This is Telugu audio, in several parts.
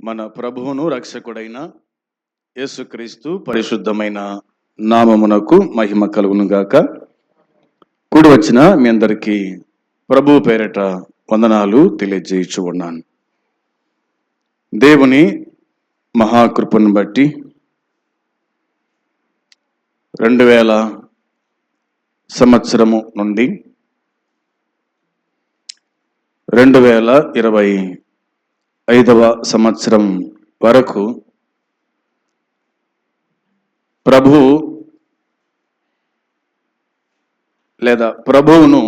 మన ప్రభువును రక్షకుడైన యేసుక్రీస్తు పరిశుద్ధమైన నామమునకు మహిమ కలుగును గాక. కూడి వచ్చిన మీ అందరికీ ప్రభు పేరట వందనాలు తెలియజేయచ్చు ఉన్నాను. దేవుని మహాకృపను బట్టి 2000 సంవత్సరము నుండి 2025వ సంవత్సరం వరకు ప్రభువును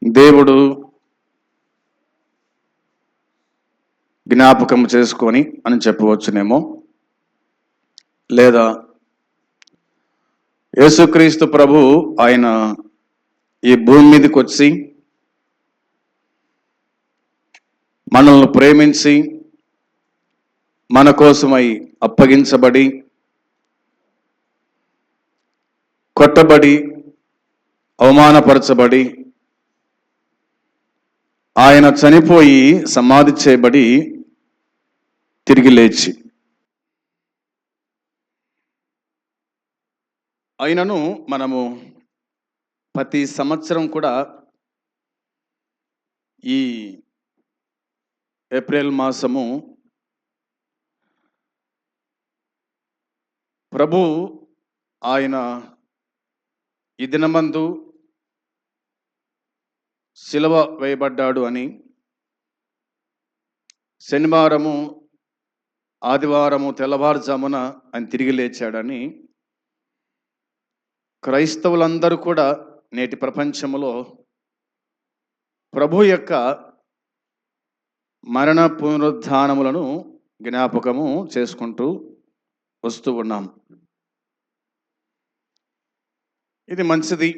దేవుడు జ్ఞాపకం చేసుకొని అని చెప్పవచ్చునేమో, లేదా యేసుక్రీస్తు ప్రభు ఆయన ఈ భూమి మీదకి వచ్చి మనల్ని ప్రేమించి మన కోసమై అప్పగించబడి, కొట్టబడి, అవమానపరచబడి, ఆయన చనిపోయి సమాధి చేయబడి తిరిగి లేచి, అయినను మనము ప్రతి సంవత్సరం కూడా ఈ ఏప్రిల్ మాసము ప్రభు ఆయన ఈ దినమందు శిలువ వేయబడ్డాడు అని, శనివారము ఆదివారము తెల్లవారుజామున ఆయన తిరిగి లేచాడని క్రైస్తవులందరూ కూడా నేటి ప్రపంచంలో ప్రభు యొక్క మరణ పునరుద్ధానములను జ్ఞాపకము చేసుకుంటూ వస్తూ ఉన్నాం. ఇది మంచిది.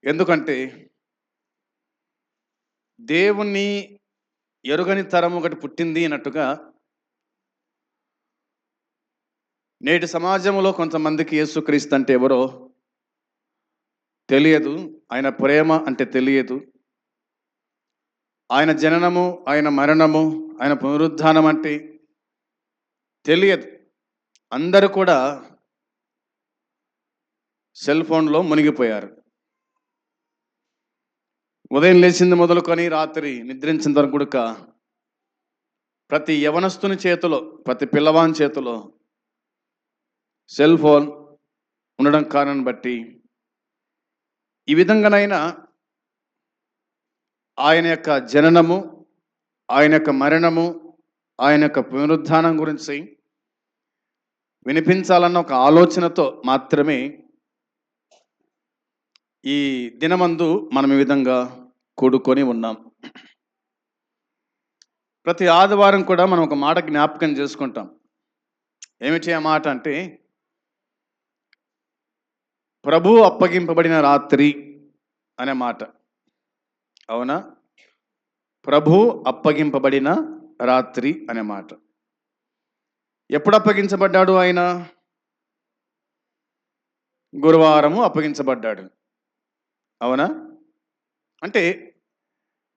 ఎందుకంటే దేవుణ్ణి ఎరుగని తరం ఒకటి పుట్టింది అన్నట్టుగా నేటి సమాజంలో కొంతమందికి యేసుక్రీస్తు అంటే ఎవరో తెలియదు, ఆయన ప్రేమ అంటే తెలియదు, ఆయన జననము, ఆయన మరణము, ఆయన పునరుద్ధానం అంటే తెలియదు. అందరూ కూడా సెల్ ఫోన్లో మునిగిపోయారు. ఉదయం లేచింది మొదలుకొని రాత్రి నిద్రించిన వరకు కూడా ప్రతి యవనస్తుని చేతిలో, ప్రతి పిల్లవాని చేతిలో సెల్ ఫోన్ ఉండడం కారణం బట్టి ఈ విధంగానైనా ఆయన యొక్క జననము, ఆయన యొక్క మరణము, ఆయన యొక్క పునరుద్ధానం గురించి వినిపించాలన్న ఒక ఆలోచనతో మాత్రమే ఈ దినమందు మనం ఈ విధంగా కూడుకొని ఉన్నాం. ప్రతి ఆదివారం కూడా మనం ఒక మాట జ్ఞాపకం చేసుకుంటాం. ఏమిటి ఆ మాట అంటే, ప్రభు అప్పగింపబడిన రాత్రి అనే మాట. అవునా? ప్రభు అప్పగింపబడిన రాత్రి అనే మాట. ఎప్పుడు అప్పగించబడ్డాడు ఆయన? గురువారము అప్పగించబడ్డాడు. అవునా? అంటే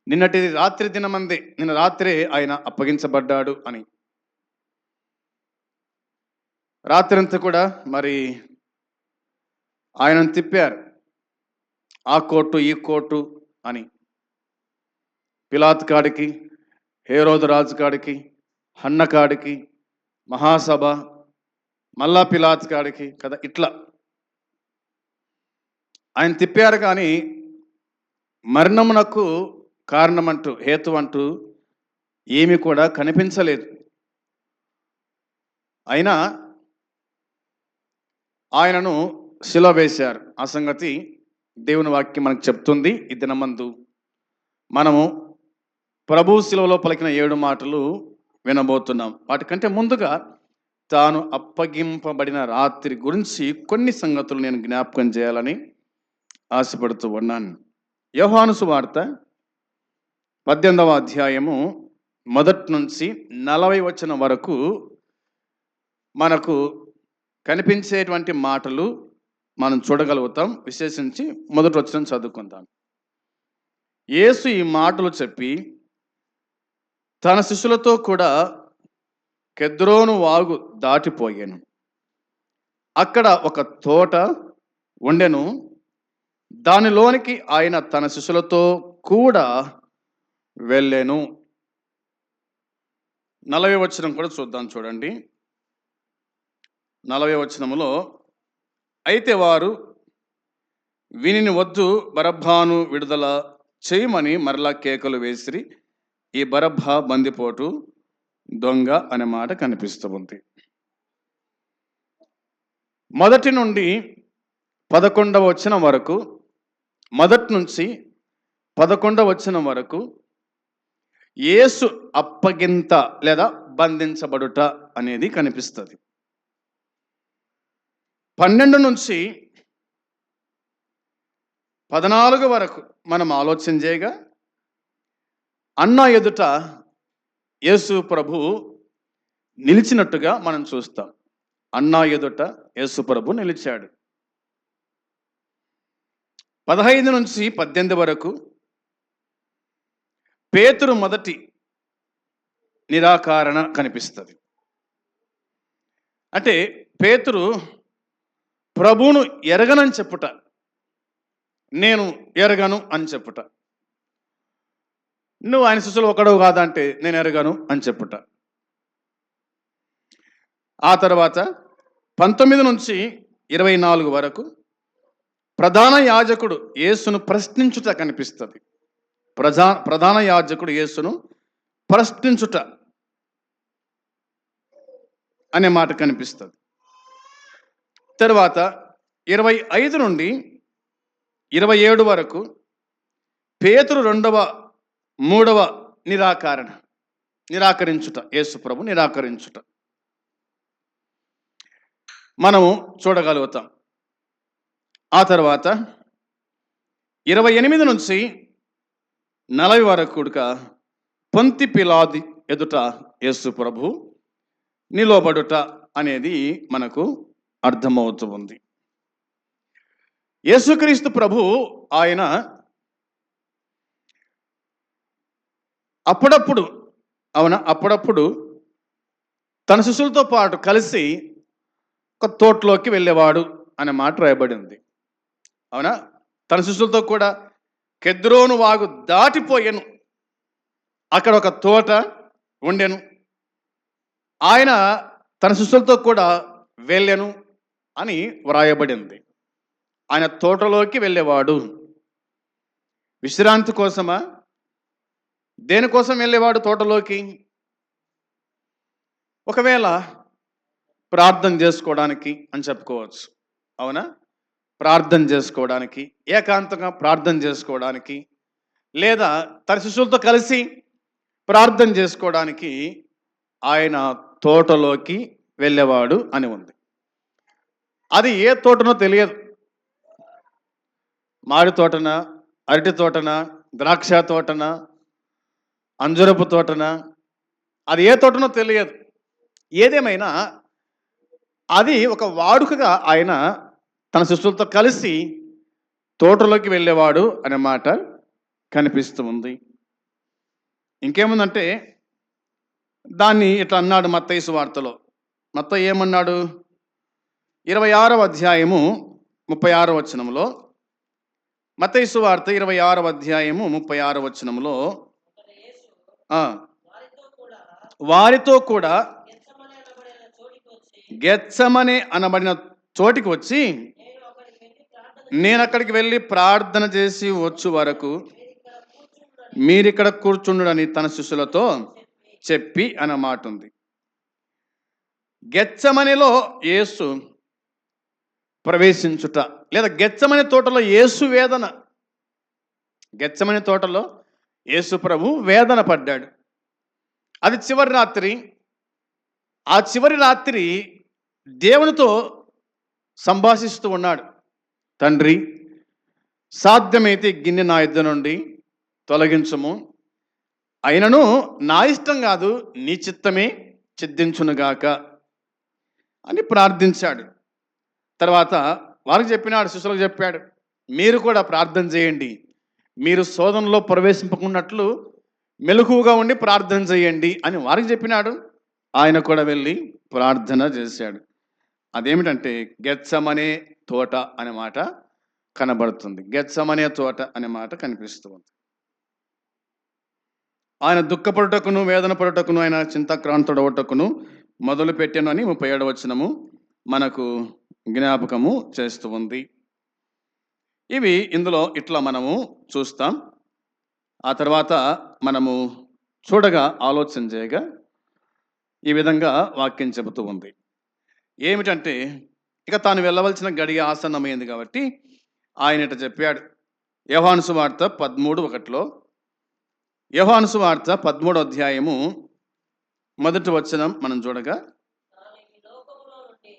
నిన్నటి రాత్రి దినమందే, నిన్న రాత్రే ఆయన అప్పగించబడ్డాడు అని. రాత్రంతా కూడా మరి ఆయనను తిప్పారు, ఆ కోర్టు ఈ కోర్టు అని. పిలాతు కాడికి, హేరోదు రాజు కాడికి, హన్న కాడికి, మహాసభ, మళ్ళా పిలాతు కాడికి కదా, ఇట్లా ఆయన తిప్పారు. కానీ మరణమునకు కారణమంటూ, హేతు అంటూ ఏమి కూడా కనిపించలేదు. అయినా ఆయనను శిలువ వేశారు. ఆ సంగతి దేవుని వాక్యం మనకు చెప్తుంది. ఈ దినమందు మనము ప్రభు శిలువలో పలికిన 7 మాటలు వినబోతున్నాం. వాటికంటే ముందుగా తాను అప్పగింపబడిన రాత్రి గురించి కొన్ని సంగతులు నేను జ్ఞాపకం చేయాలని ఆశపడుతూ ఉన్నాను. యోహాను సువార్త 18వ అధ్యాయము 1 నుంచి 40 వచనం వరకు మనకు కనిపించేటువంటి మాటలు మనం చూడగలుగుతాం. విశేషించి 1వ వచనం చదువుకుందాం. యేసు ఈ మాటలు చెప్పి తన శిష్యులతో కూడా కెద్రోను వాగు దాటిపోయాను. అక్కడ ఒక తోట ఉండెను. దానిలోనికి ఆయన తన శిష్యులతో కూడా వెళ్ళెను. 40వ వచనం కూడా చూద్దాం, చూడండి. 40వ వచనములో, అయితే వారు వీనిని వద్దు, బరబ్బాను విడుదల చేయమని మరలా కేకలు వేసిరి. ఈ బరబ్బా బందిపోటు దొంగ అనే మాట కనిపిస్తూ ఉంది. మొదటి నుండి 11వ వచనం వరకు, మొదటి నుంచి 11వ వచనం వరకు యేసు అప్పగింత లేదా బంధించబడుట అనేది కనిపిస్తుంది. 12 నుంచి 14 వరకు మనం ఆలోచన చేయగా అన్న ఎదుట యేసు ప్రభు నిలిచినట్టుగా మనం చూస్తాం. అన్న ఎదుట యేసు ప్రభు నిలిచాడు. 15 నుంచి 18 వరకు పేతురు మొదటి నిరాకరణ కనిపిస్తుంది. అంటే పేతురు ప్రభువును ఎరగనని చెప్పుట, నేను ఎరగను అని చెప్పుట. నువ్వు ఆయన శిష్యులు ఒకడవు కాదంటే నేను ఎరగను అని చెప్పుట. ఆ తర్వాత 19 నుంచి 24 వరకు ప్రధాన యాజకుడు యేసును ప్రశ్నించుట కనిపిస్తుంది. ప్రధాన యాజకుడు యేసును ప్రశ్నించుట అనే మాట కనిపిస్తుంది. తర్వాత 25 నుండి 27 వరకు పేతురు మూడవ నిరాకరించుట, యేసు ప్రభు నిరాకరించుట మనము చూడగలుగుతాం. ఆ తర్వాత 28 నుంచి 40 వరకు కూడా పొంతి పిలాతు ఎదుట యేసు ప్రభు నిలబడుట అనేది మనకు అర్థమవుతూ ఉంది. యేసుక్రీస్తు ప్రభు ఆయన అప్పుడప్పుడు తన శిష్యులతో పాటు కలిసి ఒక తోటలోకి వెళ్ళేవాడు అనే మాట రాయబడింది. అవునా? తన శిష్యులతో కూడా కెద్రోను వాగు దాటిపోయాను. అక్కడ ఒక తోట ఉండెను. ఆయన తన శిష్యులతో కూడా వెళ్ళెను అని వ్రాయబడింది. ఆయన తోటలోకి వెళ్ళేవాడు. విశ్రాంతి కోసమా? దేనికోసం వెళ్ళేవాడు తోటలోకి? ఒకవేళ ప్రార్థన చేసుకోవడానికి అని చెప్పుకోవచ్చు. అవునా? ప్రార్థన చేసుకోవడానికి, ఏకాంతంగా ప్రార్థన చేసుకోవడానికి, లేదా తన శిష్యులతో కలిసి ప్రార్థన చేసుకోవడానికి ఆయన తోటలోకి వెళ్ళేవాడు అని ఉంది. అది ఏ తోటనో తెలియదు. మాడి తోటన, అరటి తోటన, ద్రాక్ష తోటన, అంజురపు తోటన, అది ఏ తోటనో తెలియదు. ఏదేమైనా అది ఒక వాడుకగా ఆయన తన శిష్యులతో కలిసి తోటలోకి వెళ్ళేవాడు అనే మాట కనిపిస్తూ ఉంది. ఇంకేముందంటే దాన్ని ఇట్లా అన్నాడు మత్తయి సువార్తలో. మత్తయి ఏమన్నాడు? 26వ అధ్యాయము 36వ వచనంలో, మత్తయి సువార్త 26వ అధ్యాయము 36వ వచనంలో, వారితో కూడా గెత్సెమనే అనబడిన చోటికి వచ్చి, నేను అక్కడికి వెళ్ళి ప్రార్థన చేసి వచ్చు వరకు మీరిక్కడ కూర్చుండుడని తన శిష్యులతో చెప్పి అన్న మాట ఉంది. గెత్సెమనేలో యేసు ప్రవేశించుట, లేదా గెత్సెమనే తోటలో యేసు వేదన. గెత్సెమనే తోటలో యేసు ప్రభు వేదన పడ్డాడు. అది చివరి రాత్రి. ఆ చివరి రాత్రి దేవునితో సంభాషిస్తూ ఉన్నాడు. తండ్రి, సాధ్యమైతే గిన్నె నా యొద్ద నుండి తొలగించుము, అయినను నా ఇష్టం కాదు నీ చిత్తమే సిద్ధించునుగాక అని ప్రార్థించాడు. తర్వాత వారికి చెప్పినాడు, శిష్యులకు చెప్పాడు, మీరు కూడా ప్రార్థన చేయండి, మీరు శోధనలో ప్రవేశింపకున్నట్లు మెలకువగా ఉండి ప్రార్థన చేయండి అని వారికి చెప్పినాడు. ఆయన కూడా వెళ్ళి ప్రార్థన చేశాడు. అదేమిటంటే గెత్సమనే తోట అనే మాట కనబడుతుంది. గెత్సమనే తోట అనే మాట కనిపిస్తూ ఉంది. ఆయన దుఃఖపడుటకును వేదన పడుటకును ఆయన చింతాక్రాంతుడవుటకును మొదలు పెట్టాను అని 37వ వచనము మనకు జ్ఞాపకము చేస్తూ ఉంది. ఇవి ఇందులో ఇట్లా మనము చూస్తాం. ఆ తర్వాత మనము చూడగా ఆలోచన చేయగా ఈ విధంగా వాక్యం చెబుతూ ఉంది. ఏమిటంటే ఇక తాను వెళ్ళవలసిన గడియ ఆసన్నమైంది కాబట్టి ఆయన ఇట చెప్పాడు. యోహాను సువార్త 13:1లో యోహాను సువార్త 13వ అధ్యాయము మొదటి వచనం మనం చూడగా,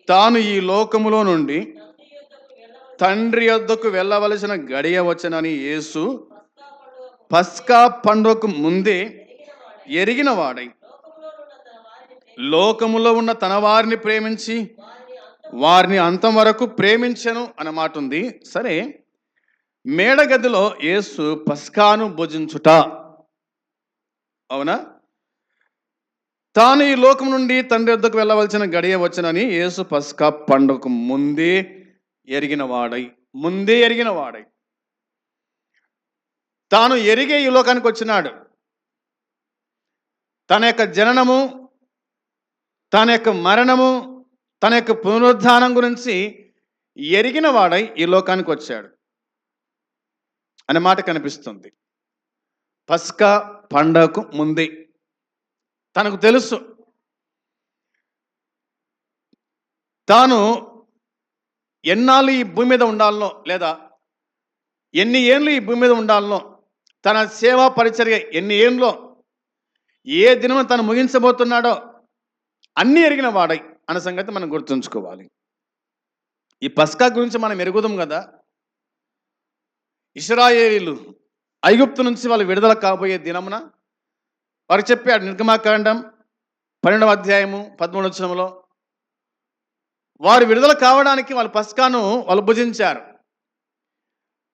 తాను ఈ లోకములో నుండి తండ్రి యొద్దకు వెళ్ళవలసిన గడియ వచ్చనని యేసు పస్కా పండుగకు ముందే ఎరిగిన వాడై లోకములో ఉన్న తన వారిని ప్రేమించి వారిని అంతం వరకు ప్రేమించను అన్నమాట ఉంది. సరే, మేడగదిలో యేసు పస్కాను భుజించుట, అవునా? తాను ఈ లోకం నుండి తండ్రి వద్దకు వెళ్ళవలసిన గడియ వచ్చనని యేసు పస్కా పండుగకు ముందే ఎరిగిన వాడై తాను ఎరిగే ఈ లోకానికి వచ్చినాడు. తన యొక్క జననము, తన యొక్క మరణము, తన యొక్క పునరుద్ధానం గురించి ఎరిగిన వాడై ఈ లోకానికి వచ్చాడు అనే మాట కనిపిస్తుంది. పస్కా పండగకు ముందే తనకు తెలుసు తాను ఎన్నాళ్ళు ఈ భూమి మీద ఉండాలనో, లేదా ఎన్ని ఏళ్ళు ఈ భూమి మీద ఉండాలనో, తన సేవా పరిచర్య ఎన్ని ఏళ్ళలో, ఏ దినం తను ముగించబోతున్నాడో అన్నీ ఎరిగిన వాడై అన్న సంగతి మనం గుర్తుంచుకోవాలి. ఈ పస్కా గురించి మనం ఎరుగుదాం కదా. ఇశ్రాయేలీలు ఐగుప్తు నుంచి వాళ్ళు విడుదల కాబోయే దినమున వారు చెప్పాడు. నిర్గమాకాండం 12వ అధ్యాయము 13వ వచనంలో వారు విడుదల కావడానికి వాళ్ళు పస్కాను వాళ్ళు భుజించారు.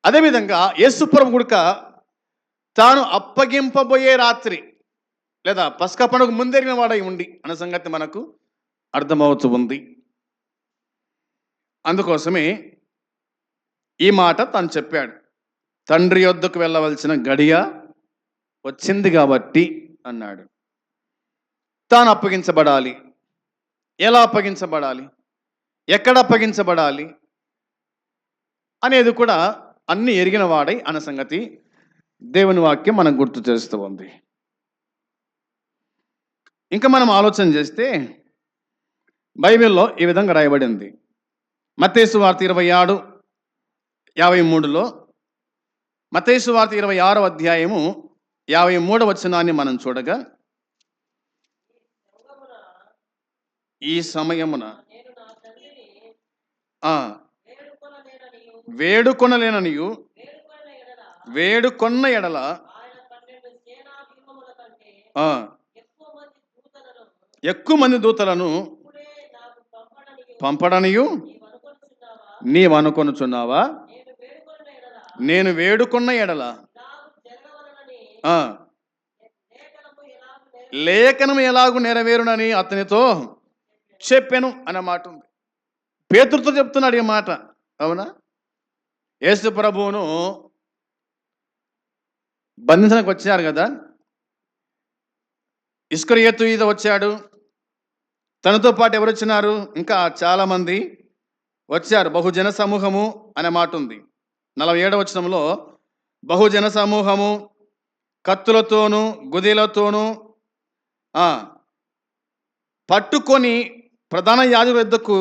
అదేవిధంగా యేసుప్రభు గుడక తాను అప్పగింపబోయే రాత్రి లేదా పస్కా పండుగ ముందెరిగిన వాడై ఉండి అన్న సంగతి మనకు అర్థమవుతూ ఉంది. అందుకోసమే ఈ మాట తాను చెప్పాడు. తండ్రి యొద్దకు వెళ్ళవలసిన గడియ వచ్చింది కాబట్టి అన్నాడు. తాను అప్పగించబడాలి. ఎలా అప్పగించబడాలి, ఎక్కడ అప్పగించబడాలి అనేది కూడా అన్ని ఎరిగిన వాడై అన్న సంగతి దేవుని వాక్యం మనకు గుర్తు చేస్తూ ఉంది. ఇంకా మనం ఆలోచన చేస్తే బైబిల్లో ఈ విధంగా రాయబడింది. మత్తయి సువార్త 26:53లో, మత్తయి సువార్త 26వ అధ్యాయము 53వ వచనాన్ని మనం చూడగా, ఈ సమయమున వేడుకొనలేననియు వేడుకొన్న ఎడల ఎక్కువ మంది దూతలను పంపడనియు నీవు అనుకొనుచున్నావా? నేను వేడుకొన్న ఎడల లేఖనం ఎలాగూ నెరవేరునని అతనితో చెప్పాను అన్నమాట ఉంది. పేతురుతో చెప్తున్నాడు ఈ మాట, అవునా? యేసు ప్రభువును బంధించడానికి వచ్చారు కదా. ఇస్కరియోతు యూదా వచ్చాడు, తనతో పాటు ఎవరు వచ్చినారు? ఇంకా చాలా మంది వచ్చారు. బహుజన సమూహము అనే మాట ఉంది. 47వ వచనంలో బహుజన సమూహము కత్తులతోనూ గుదిలతోనూ పట్టుకొని ప్రధాన యాజకుల యొద్దకు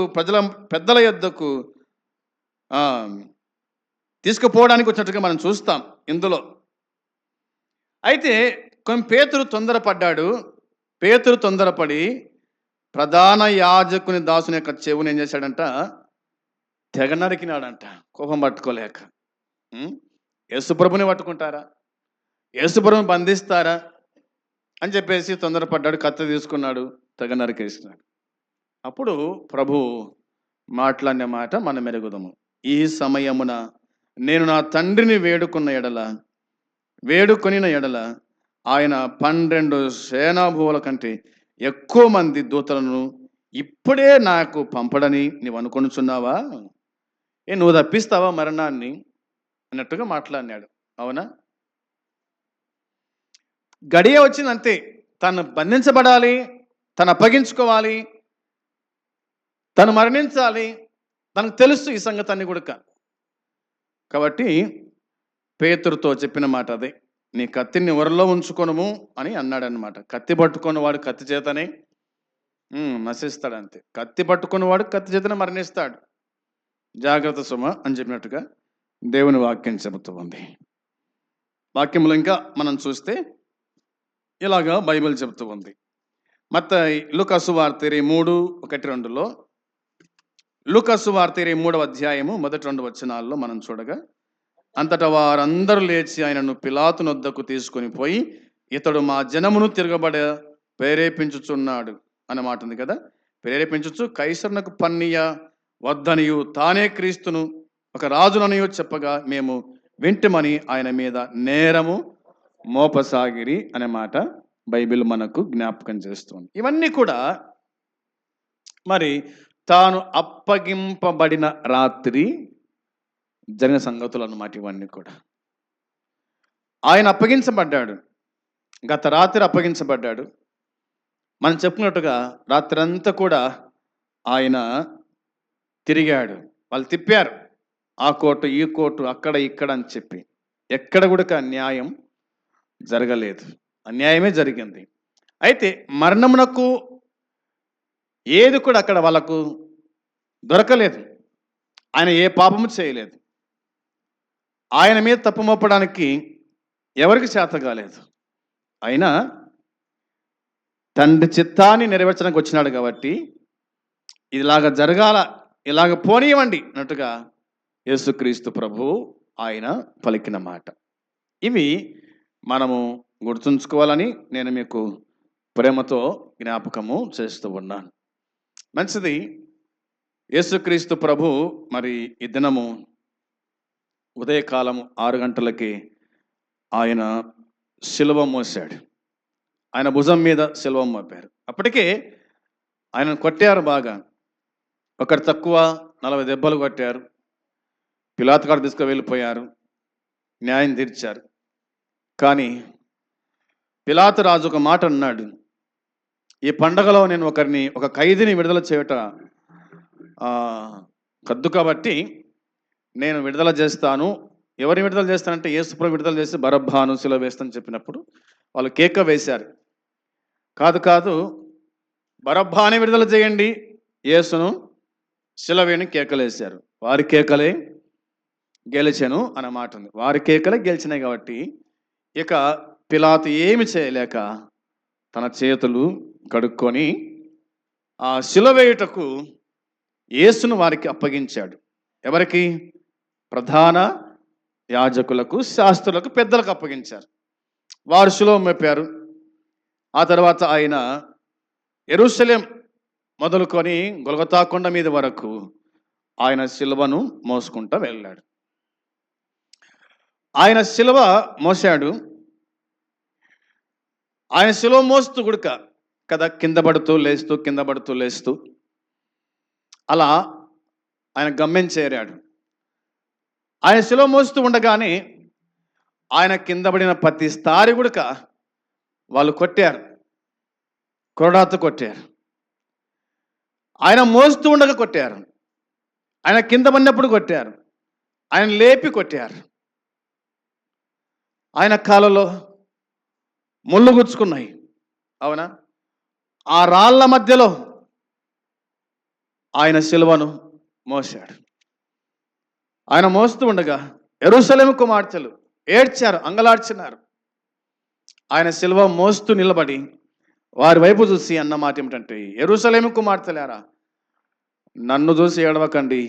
పెద్దల యొద్దకు తీసుకుపోవడానికి వచ్చినట్టుగా మనం చూస్తాం ఇందులో. అయితే పేతురు తొందరపడి ప్రధాన యాజకుని దాసుని యొక్క చెవుని ఏం చేశాడంట? తెగ నరికినాడంట, కోపం పట్టుకోలేక. యేసుప్రభుని పట్టుకుంటారా, యేసుప్రభుని బంధిస్తారా అని చెప్పేసి తొందరపడ్డాడు. కత్తి తీసుకున్నాడు, తెగ నరికేసినాడు. అప్పుడు ప్రభు మాట్లాడిన మాట మనం ఎరుగుదాము. ఈ సమయమున నేను నా తండ్రిని వేడుకొనిన ఎడల ఆయన 12 సేనాభువుల కంటే ఎక్కువ మంది దూతలను ఇప్పుడే నాకు పంపడని నీవు అనుకొనుచున్నావా? నువ్వు తప్పిస్తావా మరణాన్ని అన్నట్టుగా మాట్లాడినాడు. అవునా? గడియ వచ్చింది అంతే. తను బంధించబడాలి, తను అప్పగించుకోవాలి, తను మరణించాలి. తనకు తెలుసు ఈ సంగతి అన్ని కూడా. కాబట్టి పేతురుతో చెప్పిన మాట అదే, నీ కత్తిని ఒరలో ఉంచుకొనుము అని అన్నాడనమాట. కత్తి పట్టుకున్నవాడు కత్తి చేతనే నశిస్తాడు అంతే. కత్తి పట్టుకున్నవాడు కత్తి చేతనే మరణిస్తాడు. జాగ్రత్త సుమ అని చెప్పినట్టుగా దేవుని వాక్యం చెబుతూ ఉంది. వాక్యంలో ఇంకా మనం చూస్తే ఇలాగా బైబిల్ చెబుతూ ఉంది. మత్తయి లూకా సువార్త 3:1-2లో, లూకా సువార్త 3వ అధ్యాయము 1-2 వచనాల్లో మనం చూడగా, అంతటా వారందరూ లేచి ఆయనను పిలాతు నొద్దకు తీసుకొని పోయి, ఇతడు మా జనమును తిరగబడ ప్రేరేపించుచున్నాడు అన్నమాట ఉంది కదా. ప్రేరేపించుచు కైసరునకు పన్నియ వద్దనియు తానే క్రీస్తును ఒక రాజుననియు చెప్పగా మేము వింటమని ఆయన మీద నేరము మోపసాగిరి అనే మాట బైబిల్ మనకు జ్ఞాపకం చేస్తుంది. ఇవన్నీ కూడా మరి తాను అప్పగింపబడిన రాత్రి జరిగిన సంగతులు అన్నమాట. ఇవన్నీ కూడా ఆయన అప్పగించబడ్డాడు, గత రాత్రి అప్పగించబడ్డాడు. మనం చెప్పుకున్నట్టుగా రాత్రి అంతా కూడా ఆయన తిరిగాడు. వాళ్ళు తిప్పారు, ఆ కోర్టు ఈ కోర్టు, అక్కడ ఇక్కడ అని చెప్పి. ఎక్కడ కూడా న్యాయం జరగలేదు, అన్యాయమే జరిగింది. అయితే మరణమునకు ఏది కూడా అక్కడ వాళ్ళకు దొరకలేదు. ఆయన ఏ పాపము చేయలేదు. ఆయన మీద తప్పు మోపడానికి ఎవరికి చేత కాలేదు. అయినా తండ్రి చిత్తాన్ని నెరవేర్చడానికి వచ్చినాడు కాబట్టి ఇలాగ జరగాల, ఇలాగ పోనీయవండి అన్నట్టుగా యేసుక్రీస్తు ప్రభువు ఆయన పలికిన మాట. ఇవి మనము గుర్తుంచుకోవాలని నేను మీకు ప్రేమతో జ్ఞాపకము చేస్తూ ఉన్నాను. మంచిది. యేసుక్రీస్తు ప్రభు మరి ఈ దినము ఉదయకాలం 6 గంటలకి ఆయన శిలువ మోసాడు. ఆయన భుజం మీద శిలువ మోపారు. అప్పటికే ఆయనను కొట్టారు బాగా. ఒకటి తక్కువ 40 దెబ్బలు కొట్టారు. పిలాతు గారు తీసుకువెళ్ళిపోయారు, న్యాయం తీర్చారు. కానీ పిలాతు రాజు ఒక మాట అన్నాడు, ఈ పండగలో నేను ఒక ఖైదీని విడుదల చేయట కద్దు కాబట్టి నేను విడుదల చేస్తాను. ఎవరిని విడుదల చేస్తానంటే యేసుప్రభు విడుదల చేసి బరబ్బాను శిలువ వేస్తానని చెప్పినప్పుడు వాళ్ళు కేక వేశారు. కాదు, బరబ్బాని విడుదల చేయండి, యేసును శిలువేని కేకలేశారు. వారి కేకలే గెలిచాను అన్నమాట ఉంది. వారి కేకలే గెలిచినాయి కాబట్టి ఇక పిలాతు ఏమి చేయలేక తన చేతులు కడుక్కొని ఆ శిలువ వేయుటకు యేసును వారికి అప్పగించాడు. ఎవరికి? ప్రధాన యాజకులకు, శాస్త్రులకు, పెద్దలకు అప్పగించారు. వారు శిలువ మోపారు. ఆ తర్వాత ఆయన యెరూషలేం మొదలుకొని గొల్గొతా కొండ మీద వరకు ఆయన శిలువను మోసుకుంటూ వెళ్ళాడు. ఆయన శిలువ మోసాడు. ఆయన శిలువ మోస్తూ గుడక కదా కింద పడుతూ లేస్తూ అలా ఆయన గమ్యం చేరాడు. ఆయన శిలువ మోస్తూ ఉండగానే ఆయన కింద పడిన ప్రతి స్థారి గుడక వాళ్ళు కొట్టారు, కొరడాతో కొట్టారు. ఆయన మోస్తూ ఉండగా కొట్టారు, ఆయన కింద పడినప్పుడు కొట్టారు, ఆయన లేపి కొట్టారు. ఆయన కాళ్ళలో ముళ్ళు గుచ్చుకున్నాయి. అవునా? ఆ రాళ్ళ మధ్యలో ఆయన శిలువను మోసాడు. ఆయన మోస్తూ ఉండగా యెరూషలేము కుమార్తెలు ఏడ్చారు, అంగలార్చినారు. ఆయన శిలువ మోస్తూ నిలబడి వారి వైపు చూసి అన్న మాట ఏమిటంటే, యెరూషలేము కుమార్తెలారా, నన్ను చూసి ఏడవకండి,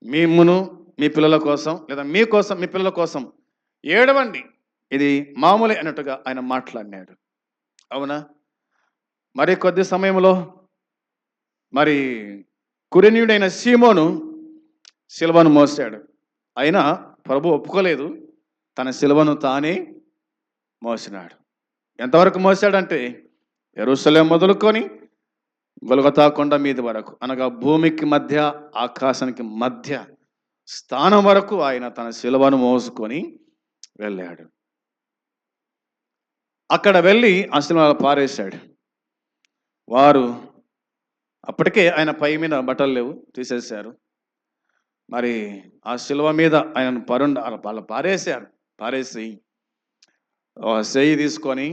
మిమ్మును మీ పిల్లల కోసం లేదా మీకోసం మీ పిల్లల కోసం ఏడవండి, ఇది మామూలే అన్నట్టుగా ఆయన మాట్లాడినాడు. అవునా? మరి కొద్ది సమయంలో మరి కురేనీయుడైన సీమోను శిలువను మోసాడు. అయినా ప్రభు ఒప్పుకోలేదు, తన శిలువను తానే మోసినాడు. ఎంతవరకు మోసాడంటే యెరూషలేము మొదలుకొని గొల్గొతా కొండ మీద వరకు, అనగా భూమికి మధ్య ఆకాశానికి మధ్య స్థానం వరకు ఆయన తన శిలువను మోసుకొని వెళ్ళాడు. అక్కడ వెళ్ళి ఆ శిలువను పారేశాడు. వారు అప్పటికే ఆయన పై మీద బట్టలు లేవు, తీసేశారు. మరి ఆ శిలువ మీద ఆయనను వాళ్ళు పారేసి చెయ్యి తీసుకొని,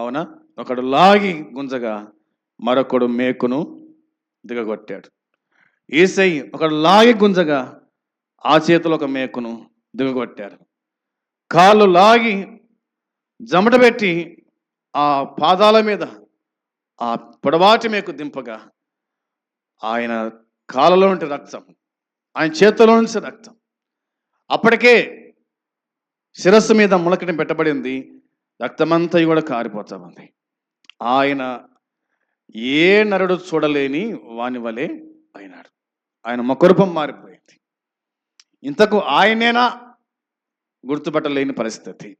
అవునా, ఒకడు లాగి గుంజగా మరొకడు మేకును దిగగొట్టాడు. యేసయ్య ఒకడు లాగి గుంజగా ఆ చేతిలో ఒక మేకును దిగగొట్టారు. కాళ్ళు లాగి జమట పెట్టి ఆ పాదాల మీద ఆ పొడవాటి మేకు దింపగా ఆయన కాళ్ళలో ఉంటే రక్తం, ఆయన చేతిలో నుంచి రక్తం. అప్పటికే శిరస్సు మీద ములకటి పెట్టబడింది, రక్తమంతా కూడా కారిపోతా ఉంది. ఆయన ఏ నరుడు చూడలేని వాని వలె అయినాడు. ఆయన ముఖరూపం మారిపోయింది. ఇంతకు ఆయనేనా గుర్తుపట్టలేని పరిస్థితి.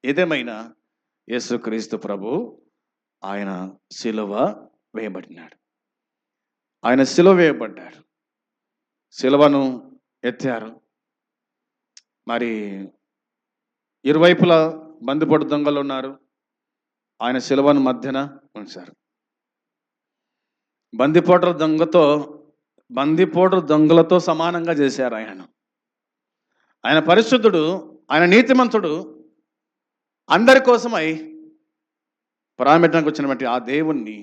ఏదేమైనా యేసుక్రీస్తు ప్రభు ఆయన శిలువ వేయబడినాడు. ఆయన శిలువ వేయబడ్డాడు. శిలువను ఎత్తారు. మరి ఇరువైపులా బందిపోటు దొంగలు ఉన్నారు. ఆయన శిలువను మధ్యన ఉంచారు. బందిపోటు దొంగలతో సమానంగా చేశారు ఆయనను. ఆయన పరిశుద్ధుడు, ఆయన నీతిమంతుడు. అందరి కోసమై పరామెట్టడానికి వచ్చినటువంటి ఆ దేవుణ్ణి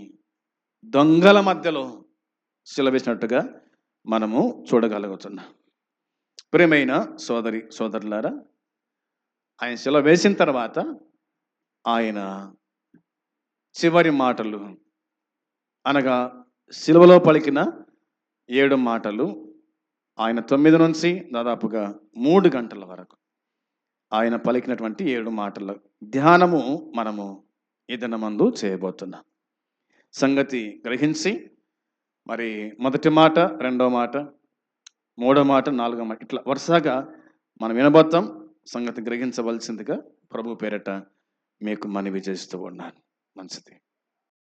దొంగల మధ్యలో శిలవేసినట్టుగా మనము చూడగలుగుతున్నాం. ప్రియమైన సోదరులారా, ఆయన శిలువ వేసిన తర్వాత ఆయన చివరి మాటలు, అనగా శిలువలో పలికిన 7 మాటలు, ఆయన 9 నుంచి దాదాపుగా 3 గంటల వరకు ఆయన పలికినటువంటి 7 మాటల ధ్యానము మనము ఈ దినమందు చేయబోతున్నాం. సంగతి గ్రహించి మరి మొదటి మాట, రెండో మాట, మూడో మాట, నాలుగో మాట, ఇట్లా వరుసగా మనం వినబోతాం. సంగతి గ్రహించవలసిందిగా ప్రభు పేరట మీకు మనవి చేస్తూ ఉన్నాను. మంచిది.